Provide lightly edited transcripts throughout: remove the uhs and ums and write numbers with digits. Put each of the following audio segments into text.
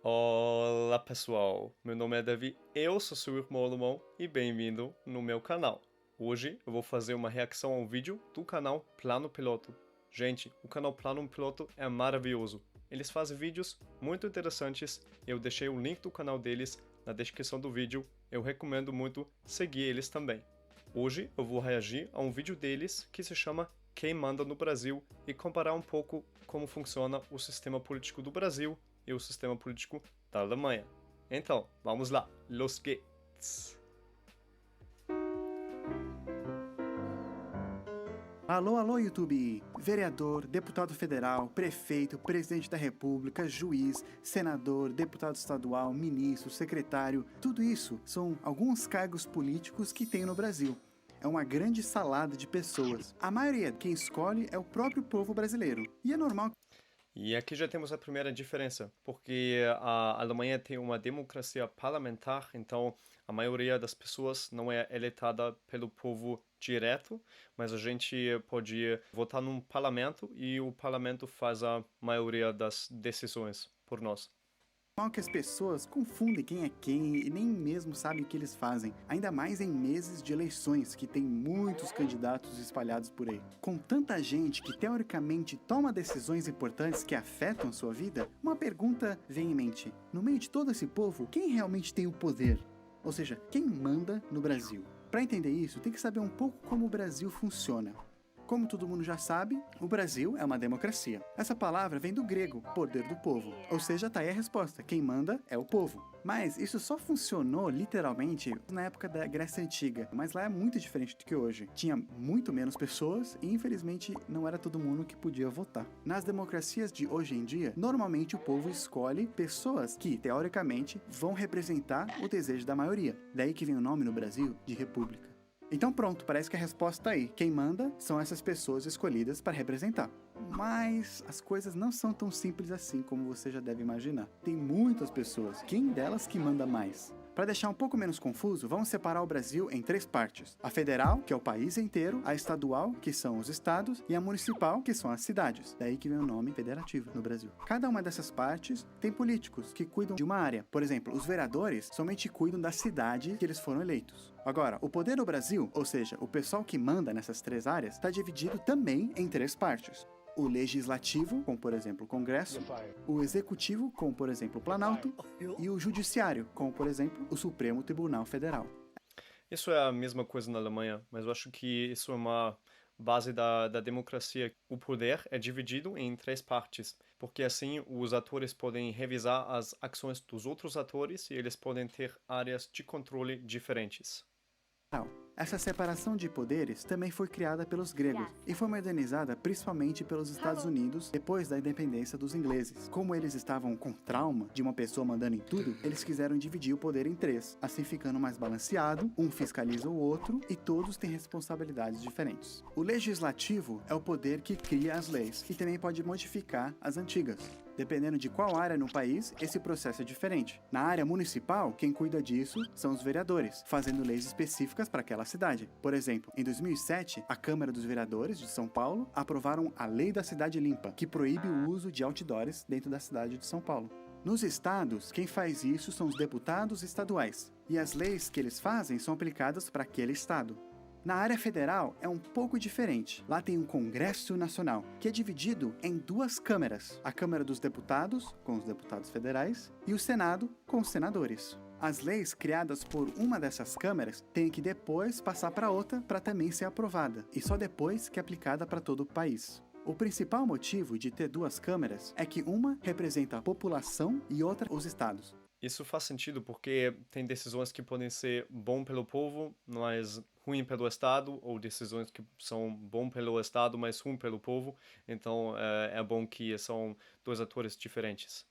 Olá pessoal, meu nome é Davi, eu sou seu irmão alemão e bem-vindo no meu canal. Hoje eu vou fazer uma reação ao vídeo do canal Plano Piloto. Gente, o canal Plano Piloto é maravilhoso. Eles fazem vídeos muito interessantes, eu deixei o link do canal deles na descrição do vídeo, eu recomendo muito seguir eles também. Hoje eu vou reagir a um vídeo deles que se chama Quem Manda no Brasil e comparar um pouco como funciona o sistema político do Brasil e o sistema político da Alemanha. Então, vamos lá, los geht's! Alô, alô, YouTube! Vereador, deputado federal, prefeito, presidente da república, juiz, senador, deputado estadual, ministro, secretário, tudo isso são alguns cargos políticos que tem no Brasil. É uma grande salada de pessoas. A maioria, quem escolhe, é o próprio povo brasileiro. E é normal. E aqui já temos a primeira diferença, porque a Alemanha tem uma democracia parlamentar, então a maioria das pessoas não é eleita pelo povo direto, mas a gente pode votar num parlamento e o parlamento faz a maioria das decisões por nós. Que as pessoas confundem quem é quem e nem mesmo sabem o que eles fazem, ainda mais em meses de eleições que tem muitos candidatos espalhados por aí. Com tanta gente que teoricamente toma decisões importantes que afetam a sua vida, uma pergunta vem em mente: no meio de todo esse povo, quem realmente tem o poder? Ou seja, quem manda no Brasil? Para entender isso, tem que saber um pouco como o Brasil funciona. Como todo mundo já sabe, o Brasil é uma democracia. Essa palavra vem do grego, poder do povo. Ou seja, tá aí a resposta, quem manda é o povo. Mas isso só funcionou, literalmente, na época da Grécia Antiga. Mas lá é muito diferente do que hoje. Tinha muito menos pessoas e, infelizmente, não era todo mundo que podia votar. Nas democracias de hoje em dia, normalmente o povo escolhe pessoas que, teoricamente, vão representar o desejo da maioria. Daí que vem o nome no Brasil de república. Então pronto, parece que a resposta tá aí. Quem manda são essas pessoas escolhidas para representar. Mas as coisas não são tão simples assim como você já deve imaginar. Tem muitas pessoas, quem delas que manda mais? Para deixar um pouco menos confuso, vamos separar o Brasil em três partes. A federal, que é o país inteiro, a estadual, que são os estados, e a municipal, que são as cidades. Daí que vem o nome federativo no Brasil. Cada uma dessas partes tem políticos que cuidam de uma área. Por exemplo, os vereadores somente cuidam da cidade que eles foram eleitos. Agora, o poder no Brasil, ou seja, o pessoal que manda nessas três áreas, está dividido também em três partes. O legislativo, como por exemplo o Congresso, o executivo, como por exemplo o Planalto, e o judiciário, como por exemplo o Supremo Tribunal Federal. Isso é a mesma coisa na Alemanha, mas eu acho que isso é uma base da democracia. O poder é dividido em três partes, porque assim os atores podem revisar as ações dos outros atores e eles podem ter áreas de controle diferentes. Essa separação de poderes também foi criada pelos gregos e foi modernizada principalmente pelos Estados Unidos depois da independência dos ingleses. Como eles estavam com trauma de uma pessoa mandando em tudo, eles quiseram dividir o poder em três, assim ficando mais balanceado, um fiscaliza o outro e todos têm responsabilidades diferentes. O legislativo é o poder que cria as leis e também pode modificar as antigas. Dependendo de qual área no país, esse processo é diferente. Na área municipal, quem cuida disso são os vereadores, fazendo leis específicas para aquela cidade. Por exemplo, em 2007, a Câmara dos Vereadores de São Paulo aprovaram a Lei da Cidade Limpa, que proíbe o uso de outdoors dentro da cidade de São Paulo. Nos estados, quem faz isso são os deputados estaduais, e as leis que eles fazem são aplicadas para aquele estado. Na área federal é um pouco diferente. Lá tem um Congresso Nacional, que é dividido em duas câmeras. A Câmara dos Deputados, com os deputados federais, e o Senado, com os senadores. As leis criadas por uma dessas câmeras têm que depois passar para outra para também ser aprovada, e só depois que é aplicada para todo o país. O principal motivo de ter duas câmeras é que uma representa a população e outra os estados. Isso faz sentido porque tem decisões que podem ser bom pelo povo, mas ruim pelo Estado, ou decisões que são bom pelo Estado, mas ruim pelo povo. Então é bom que são dois atores diferentes.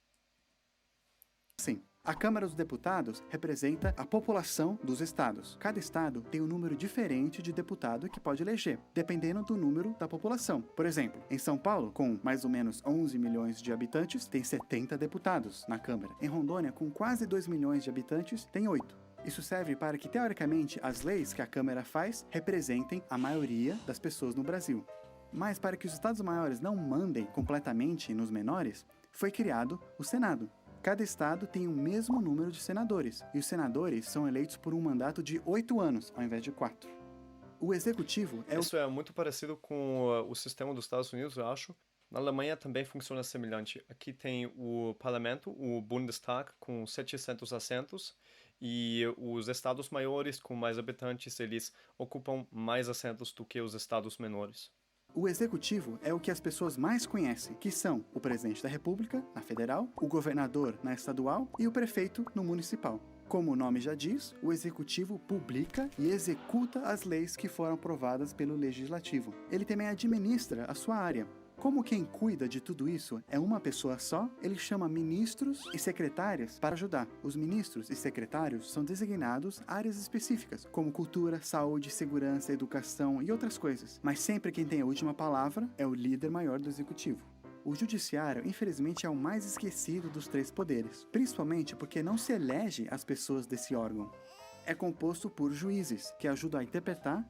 Sim, a Câmara dos Deputados representa a população dos estados. Cada estado tem um número diferente de deputado que pode eleger, dependendo do número da população. Por exemplo, em São Paulo, com mais ou menos 11 milhões de habitantes, tem 70 deputados na Câmara. Em Rondônia, com quase 2 milhões de habitantes, tem 8. Isso serve para que, teoricamente, as leis que a Câmara faz representem a maioria das pessoas no Brasil. Mas para que os estados maiores não mandem completamente nos menores, foi criado o Senado. Cada estado tem o mesmo número de senadores, e os senadores são eleitos por um mandato de 8 anos, ao invés de 4. O executivo é o... Isso é muito parecido com o sistema dos Estados Unidos, eu acho. Na Alemanha também funciona semelhante. Aqui tem o parlamento, o Bundestag, com 700 assentos, e os estados maiores, com mais habitantes, eles ocupam mais assentos do que os estados menores. O executivo é o que as pessoas mais conhecem, que são o presidente da república, na federal, o governador, na estadual, e o prefeito, no municipal. Como o nome já diz, o executivo publica e executa as leis que foram aprovadas pelo legislativo. Ele também administra a sua área. Como quem cuida de tudo isso é uma pessoa só, ele chama ministros e secretárias para ajudar. Os ministros e secretários são designados a áreas específicas, como cultura, saúde, segurança, educação e outras coisas. Mas sempre quem tem a última palavra é o líder maior do executivo. O judiciário, infelizmente, é o mais esquecido dos 3 poderes, principalmente porque não se elege as pessoas desse órgão. É composto por juízes, que ajudam a interpretar,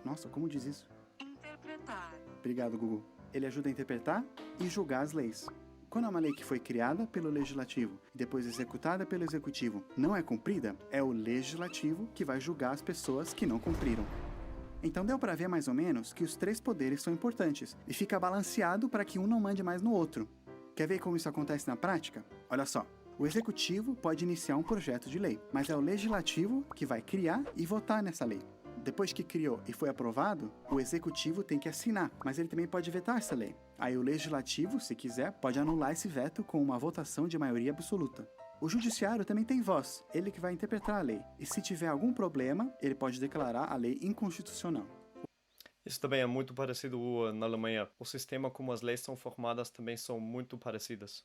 Nossa, como diz isso? Interpretar. Obrigado, Google. Ele ajuda a interpretar e julgar as leis. Quando uma lei que foi criada pelo Legislativo e depois executada pelo Executivo não é cumprida, é o Legislativo que vai julgar as pessoas que não cumpriram. Então deu para ver mais ou menos que os 3 poderes são importantes e fica balanceado para que um não mande mais no outro. Quer ver como isso acontece na prática? Olha só, o Executivo pode iniciar um projeto de lei, mas é o Legislativo que vai criar e votar nessa lei. Depois que criou e foi aprovado, o Executivo tem que assinar, mas ele também pode vetar essa lei. Aí o Legislativo, se quiser, pode anular esse veto com uma votação de maioria absoluta. O Judiciário também tem voz, ele que vai interpretar a lei. E se tiver algum problema, ele pode declarar a lei inconstitucional. Isso também é muito parecido na Alemanha. O sistema como as leis são formadas também são muito parecidas.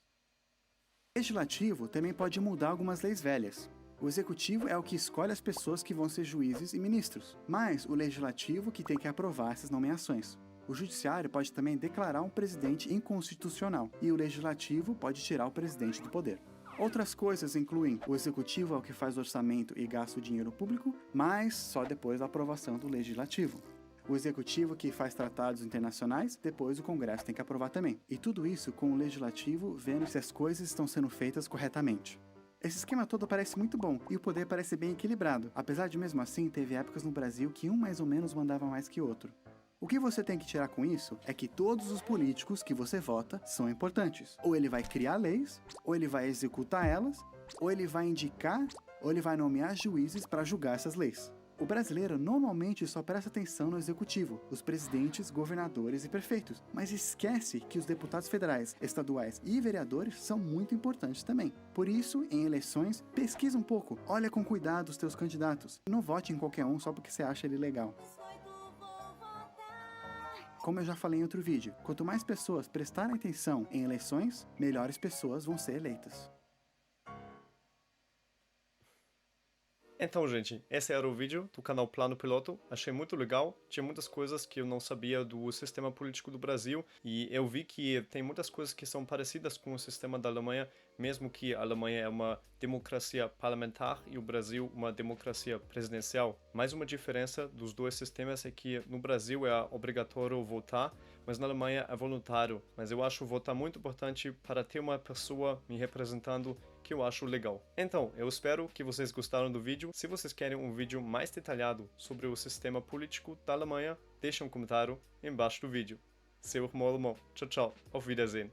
O Legislativo também pode mudar algumas leis velhas. O Executivo é o que escolhe as pessoas que vão ser juízes e ministros, mas o Legislativo que tem que aprovar essas nomeações. O Judiciário pode também declarar um presidente inconstitucional, e o Legislativo pode tirar o presidente do poder. Outras coisas incluem o Executivo é o que faz orçamento e gasta o dinheiro público, mas só depois da aprovação do Legislativo. O Executivo que faz tratados internacionais, depois o Congresso tem que aprovar também. E tudo isso com o Legislativo vendo se as coisas estão sendo feitas corretamente. Esse esquema todo parece muito bom e o poder parece bem equilibrado, apesar de mesmo assim teve épocas no Brasil que um mais ou menos mandava mais que outro. O que você tem que tirar com isso é que todos os políticos que você vota são importantes. Ou ele vai criar leis, ou ele vai executar elas, ou ele vai indicar, ou ele vai nomear juízes para julgar essas leis. O brasileiro normalmente só presta atenção no executivo, os presidentes, governadores e prefeitos, mas esquece que os deputados federais, estaduais e vereadores são muito importantes também. Por isso, em eleições, pesquisa um pouco, olha com cuidado os teus candidatos. Não vote em qualquer um só porque você acha ele legal. Como eu já falei em outro vídeo, quanto mais pessoas prestarem atenção em eleições, melhores pessoas vão ser eleitas. Então, gente, esse era o vídeo do canal Plano Piloto. Achei muito legal, tinha muitas coisas que eu não sabia do sistema político do Brasil e eu vi que tem muitas coisas que são parecidas com o sistema da Alemanha, mesmo que a Alemanha é uma democracia parlamentar e o Brasil uma democracia presidencial. Mais uma diferença dos dois sistemas é que no Brasil é obrigatório votar, mas na Alemanha é voluntário. Mas eu acho votar muito importante para ter uma pessoa me representando que eu acho legal. Então, eu espero que vocês gostaram do vídeo. Se vocês querem um vídeo mais detalhado sobre o sistema político da Alemanha, deixem um comentário embaixo do vídeo. Seu irmão alemão. Tchau, tchau. Auf Wiedersehen.